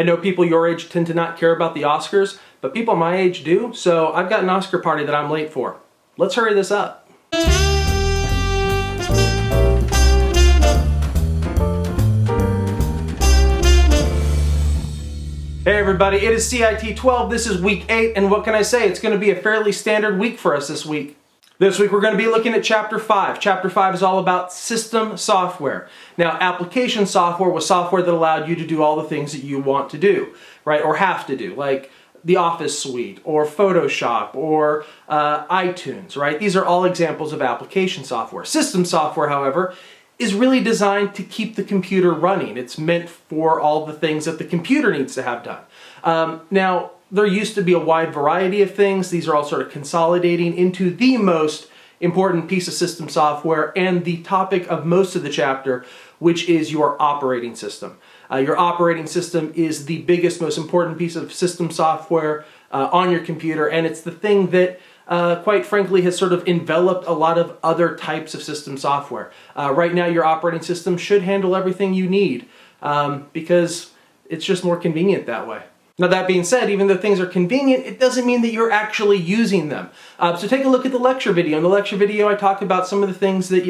I know people your age tend to not care about the Oscars, but people my age do, so I've got an Oscar party that I'm late for. Let's hurry this up. Hey everybody, it is CIT 12, this is week 8, and what can I say? It's going to be a fairly standard week for us this week. This week we're going to be looking at Chapter 5. Chapter 5 is all about system software. Now, application software was software that allowed you to do all the things that you want to do, right, or have to do, like the Office Suite, or Photoshop, or iTunes, right? These are all examples of application software. System software, however, is really designed to keep the computer running. It's meant for all the things that the computer needs to have done. Now, there used to be a wide variety of things. These are all sort of consolidating into the most important piece of system software and the topic of most of the chapter, which is your operating system. Your operating system is the biggest, most important piece of system software on your computer, and it's the thing that quite frankly, has sort of enveloped a lot of other types of system software. Right now, your operating system should handle everything you need because it's just more convenient that way. Now, that being said, even though things are convenient, it doesn't mean that you're actually using them. So take a look at the lecture video. In the lecture video, I talk about some of the things that,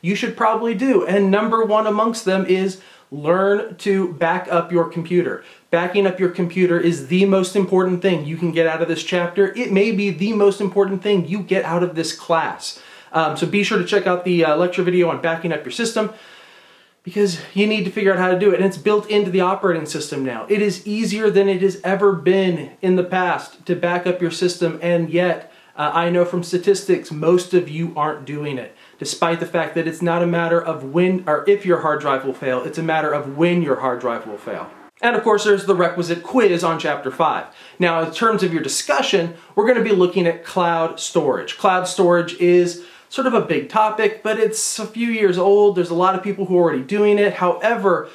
you should probably do. And number one amongst them is learn to back up your computer. Backing up your computer is the most important thing you can get out of this chapter. It may be the most important thing you get out of this class. So be sure to check out the lecture video on backing up your system because you need to figure out how to do it. And it's built into the operating system now. It is easier than it has ever been in the past to back up your system, and yet I know from statistics most of you aren't doing it. Despite the fact that it's not a matter of when or if your hard drive will fail, it's a matter of when your hard drive will fail. And of course, there's the requisite quiz on Chapter 5. Now, in terms of your discussion, we're going to be looking at cloud storage. Cloud storage is sort of a big topic, but it's a few years old. There's a lot of people who are already doing it. However,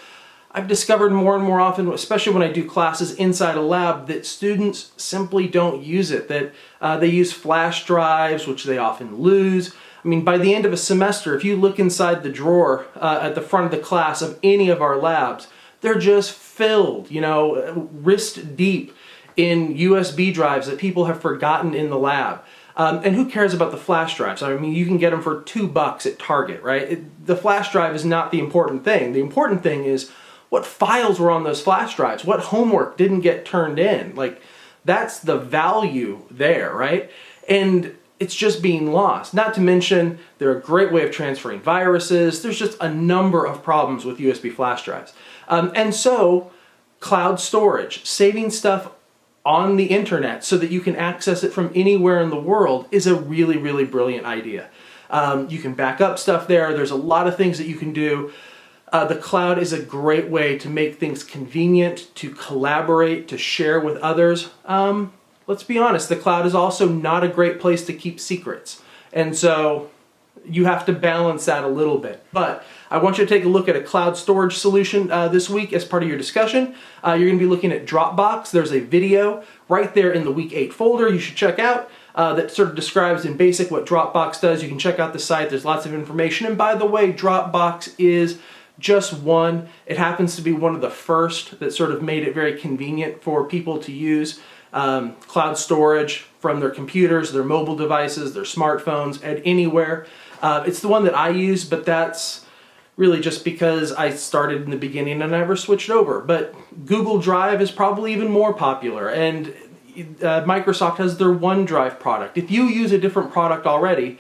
I've discovered more and more often, especially when I do classes inside a lab, that students simply don't use it, that they use flash drives, which they often lose. I mean, by the end of a semester, if you look inside the drawer at the front of the class of any of our labs, they're just filled, wrist deep in USB drives that people have forgotten in the lab. And who cares about the flash drives? I mean, you can get them for $2 at Target, right? The flash drive is not the important thing. The important thing is what files were on those flash drives, what homework didn't get turned in. Like, that's the value there, right? And it's just being lost. Not to mention, they're a great way of transferring viruses. There's just a number of problems with USB flash drives. And so, cloud storage, saving stuff on the internet so that you can access it from anywhere in the world is a really, really brilliant idea. You can back up stuff there. There's a lot of things that you can do. The cloud is a great way to make things convenient, to collaborate, to share with others. Let's be honest, the cloud is also not a great place to keep secrets. And so you have to balance that a little bit. But I want you to take a look at a cloud storage solution this week as part of your discussion. You're going to be looking at Dropbox. There's a video right there in the week 8 folder you should check out that sort of describes in basic what Dropbox does. You can check out the site. There's lots of information. And by the way, Dropbox is just one. It happens to be one of the first that sort of made it very convenient for people to use cloud storage from their computers, their mobile devices, their smartphones, and anywhere. It's the one that I use, but that's really just because I started in the beginning and I never switched over. But Google Drive is probably even more popular, and Microsoft has their OneDrive product. If you use a different product already,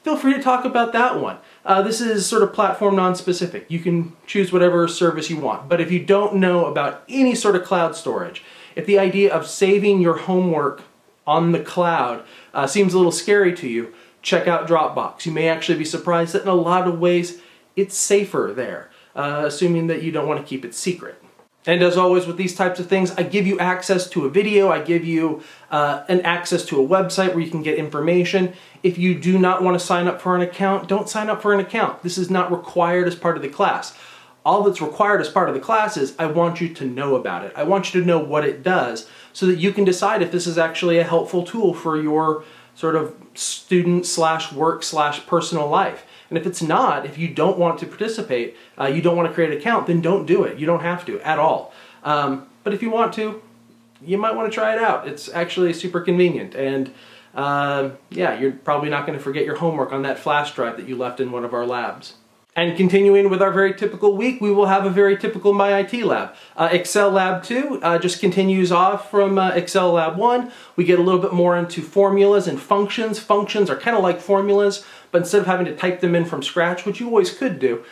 feel free to talk about that one. This is sort of platform non-specific. You can choose whatever service you want. But if you don't know about any sort of cloud storage, if the idea of saving your homework on the cloud seems a little scary to you, check out Dropbox. You may actually be surprised that in a lot of ways it's safer there, assuming that you don't want to keep it secret. And as always with these types of things, I give you access to a video, I give you an access to a website where you can get information. If you do not want to sign up for an account, don't sign up for an account. This is not required as part of the class. All that's required as part of the class is I want you to know about it. I want you to know what it does so that you can decide if this is actually a helpful tool for your sort of student slash work slash personal life. And if it's not, if you don't want to participate, you don't want to create an account, then don't do it. You don't have to at all. But but if you want to, you might want to try it out. It's actually super convenient, and yeah, you're probably not going to forget your homework on that flash drive that you left in one of our labs. And continuing with our very typical week, we will have a very typical MyIT lab. Excel Lab 2 just continues off from Excel Lab 1. We get a little bit more into formulas and functions. Functions are kind of like formulas, but instead of having to type them in from scratch, which you always could do,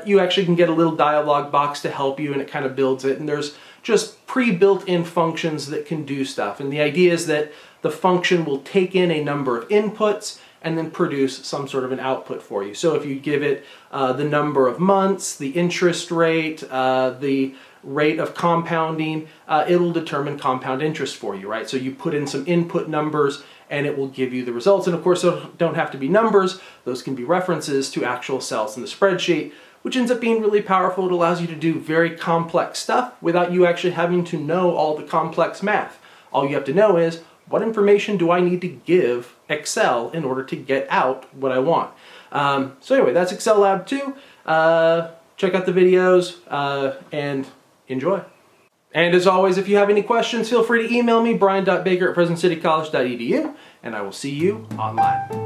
you actually can get a little dialog box to help you, and it kind of builds it. And there's just pre-built-in functions that can do stuff. And the idea is that the function will take in a number of inputs and then produce some sort of an output for you. So if you give it the number of months, the interest rate, the rate of compounding, it'll determine compound interest for you, right? So you put in some input numbers and it will give you the results. And of course, those don't have to be numbers. Those can be references to actual cells in the spreadsheet, which ends up being really powerful. It allows you to do very complex stuff without you actually having to know all the complex math. All you have to know is, what information do I need to give Excel in order to get out what I want? So anyway, that's Excel Lab 2. Check out the videos and enjoy. And as always, if you have any questions, feel free to email me, brian.baker@fresnocitycollege.edu, and I will see you online.